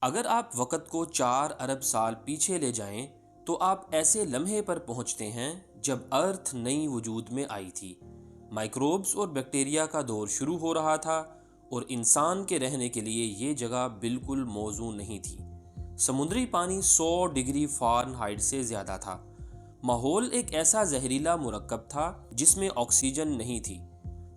اگر آپ وقت کو 4 ارب سال پیچھے لے جائیں تو آپ ایسے لمحے پر پہنچتے ہیں جب ارتھ نئی وجود میں آئی تھی، مائکروبز اور بیکٹیریا کا دور شروع ہو رہا تھا اور انسان کے رہنے کے لیے یہ جگہ بالکل موزوں نہیں تھی۔ سمندری پانی 100 ڈگری فارنہائٹ سے زیادہ تھا۔ ماحول ایک ایسا زہریلا مرکب تھا جس میں آکسیجن نہیں تھی،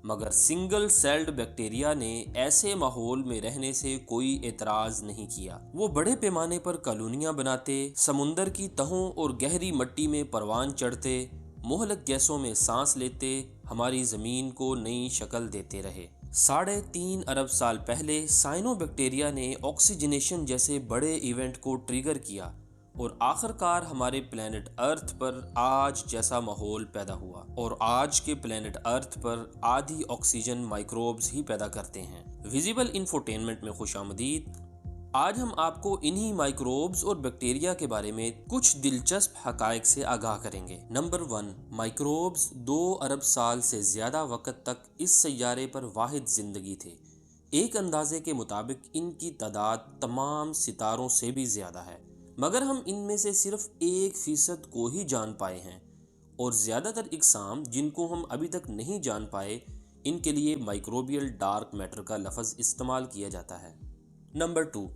مگر سنگل سیلڈ بیکٹیریا نے ایسے ماحول میں رہنے سے کوئی اعتراض نہیں کیا۔ وہ بڑے پیمانے پر کالونیاں بناتے، سمندر کی تہوں اور گہری مٹی میں پروان چڑھتے، مہلک گیسوں میں سانس لیتے، ہماری زمین کو نئی شکل دیتے رہے۔ 3.5 ارب سال پہلے سائنو بیکٹیریا نے آکسیجنیشن جیسے بڑے ایونٹ کو ٹریگر کیا اور آخر کار ہمارے پلینٹ ارتھ پر آج جیسا ماحول پیدا ہوا، اور آج کے پلینٹ ارتھ پر آدھی آکسیجن مائکروبز ہی پیدا کرتے ہیں۔ ویزیبل انفوٹینمنٹ میں خوش آمدید۔ آج ہم آپ کو انہی مائکروبز اور بیکٹیریا کے بارے میں کچھ دلچسپ حقائق سے آگاہ کریں گے۔ نمبر 1، مائکروبز 2 ارب سال سے زیادہ وقت تک اس سیارے پر واحد زندگی تھے۔ ایک اندازے کے مطابق ان کی تعداد تمام ستاروں سے بھی زیادہ ہے، مگر ہم ان میں سے صرف 1% کو ہی جان پائے ہیں، اور زیادہ تر اقسام جن کو ہم ابھی تک نہیں جان پائے ان کے لیے مائکروبیل ڈارک میٹر کا لفظ استعمال کیا جاتا ہے۔ نمبر 2،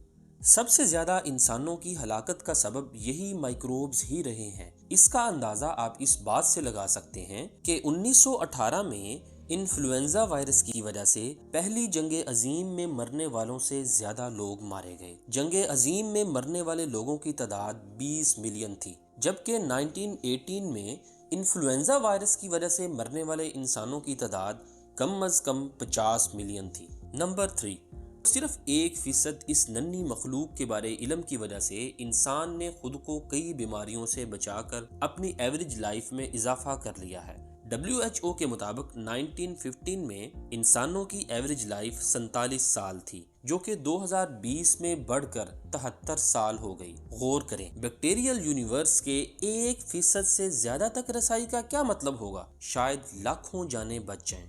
سب سے زیادہ انسانوں کی ہلاکت کا سبب یہی مائکروبز ہی رہے ہیں۔ اس کا اندازہ آپ اس بات سے لگا سکتے ہیں کہ 1918 میں انفلوئنزا وائرس کی وجہ سے پہلی جنگ عظیم میں مرنے والوں سے زیادہ لوگ مارے گئے۔ جنگ عظیم میں مرنے والے لوگوں کی تعداد 20 ملین تھی، جبکہ 1918 میں انفلوئنزا وائرس کی وجہ سے مرنے والے انسانوں کی تعداد کم از کم 50 ملین تھی۔ نمبر 3، صرف 1% اس ننھی مخلوق کے بارے علم کی وجہ سے انسان نے خود کو کئی بیماریوں سے بچا کر اپنی ایوریج لائف میں اضافہ کر لیا ہے۔ WHO کے مطابق 1915 میں انسانوں کی ایوریج لائف 47 سال تھی، جو کہ 2020 میں بڑھ کر 73 سال ہو گئی۔ غور کریں، بیکٹیریل یونیورس کے 1% سے زیادہ تک رسائی کا کیا مطلب ہوگا؟ شاید لاکھوں جانیں بچ جائیں۔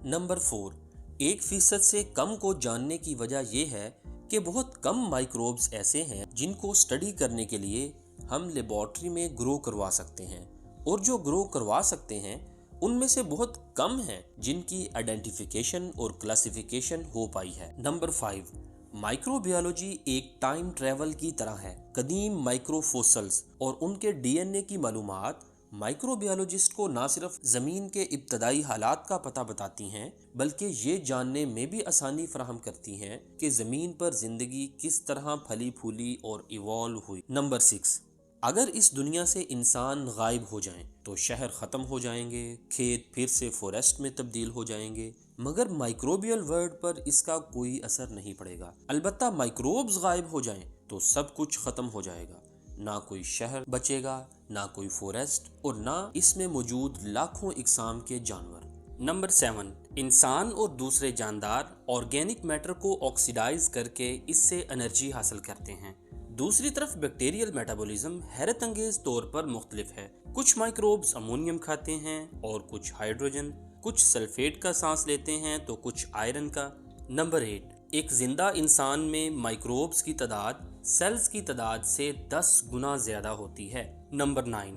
نمبر 4، 1% سے کم کو جاننے کی وجہ یہ ہے کہ بہت کم مائکروبز ایسے ہیں جن کو اسٹڈی کرنے کے لیے ہم لیبارٹری میں گرو کروا سکتے ہیں، اور جو گرو کروا سکتے ہیں ان میں سے بہت کم ہیں جن کی آئیڈینٹیفیکیشن اور کلاسیفیکیشن ہو پائی ہے۔ نمبر 5، مائکرو بیولوجی ایک ٹائم ٹریول کی طرح ہے۔ قدیم مائکرو فوسلز اور ان کے DNA کی معلومات مائکرو بیولوجسٹ کو نہ صرف زمین کے ابتدائی حالات کا پتہ بتاتی ہیں، بلکہ یہ جاننے میں بھی آسانی فراہم کرتی ہیں کہ زمین پر زندگی کس طرح پھلی پھولی اور ایوالو ہوئی۔ نمبر 6، اگر اس دنیا سے انسان غائب ہو جائیں تو شہر ختم ہو جائیں گے، کھیت پھر سے فوریسٹ میں تبدیل ہو جائیں گے، مگر مائکروبیل ورلڈ پر اس کا کوئی اثر نہیں پڑے گا۔ البتہ مائکروبز غائب ہو جائیں تو سب کچھ ختم ہو جائے گا، نہ کوئی شہر بچے گا، نہ کوئی فوریسٹ، اور نہ اس میں موجود لاکھوں اقسام کے جانور۔ نمبر 7، انسان اور دوسرے جاندار آرگینک میٹر کو آکسیڈائز کر کے اس سے انرجی حاصل کرتے ہیں۔ دوسری طرف بیکٹیریل میٹابولزم حیرت انگیز طور پر مختلف ہے۔ کچھ مائکروبز امونیم کھاتے ہیں اور کچھ ہائیڈروجن، کچھ سلفیٹ کا سانس لیتے ہیں تو کچھ آئرن کا۔ نمبر 8، ایک زندہ انسان میں مائکروبز کی تعداد سیلز کی تعداد سے 10 گنا زیادہ ہوتی ہے۔ نمبر 9،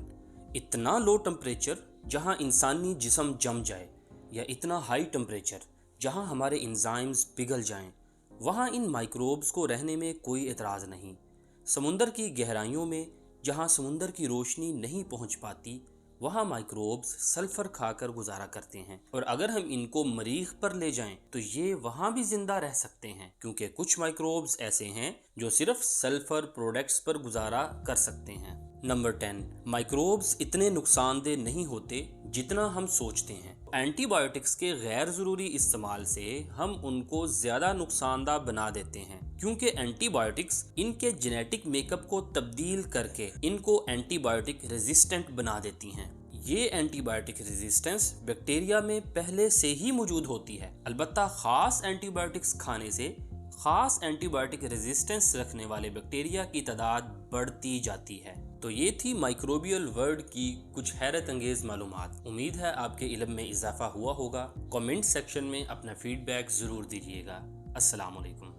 اتنا لو ٹمپریچر جہاں انسانی جسم جم جائے، یا اتنا ہائی ٹمپریچر جہاں ہمارے انزائمز پگھل جائیں، وہاں ان مائکروبز کو رہنے میں کوئی اعتراض نہیں۔ سمندر کی گہرائیوں میں جہاں سمندر کی روشنی نہیں پہنچ پاتی، وہاں مائکروبز سلفر کھا کر گزارا کرتے ہیں، اور اگر ہم ان کو مریخ پر لے جائیں تو یہ وہاں بھی زندہ رہ سکتے ہیں، کیونکہ کچھ مائکروبز ایسے ہیں جو صرف سلفر پروڈکٹس پر گزارا کر سکتے ہیں۔ نمبر 10، مائکروبز اتنے نقصان دہ نہیں ہوتے جتنا ہم سوچتے ہیں۔ اینٹی بائیوٹکس کے غیر ضروری استعمال سے ہم ان کو زیادہ نقصان دہ بنا دیتے ہیں، کیونکہ اینٹی بائیوٹکس ان کے جینیٹک میک اپ کو تبدیل کر کے ان کو اینٹی بائیوٹک ریزسٹنٹ بنا دیتی ہیں۔ یہ اینٹی بائیوٹک ریزسٹنس بیکٹیریا میں پہلے سے ہی موجود ہوتی ہے، البتہ خاص اینٹی بائیوٹکس کھانے سے خاص اینٹی بائیوٹک ریزسٹنس رکھنے والے بیکٹیریا کی تعداد بڑھتی جاتی ہے۔ تو یہ تھی مائکروبیل ورلڈ کی کچھ حیرت انگیز معلومات۔ امید ہے آپ کے علم میں اضافہ ہوا ہوگا۔ کمنٹ سیکشن میں اپنا فیڈ بیک ضرور دیجیے گا۔ السلام علیکم۔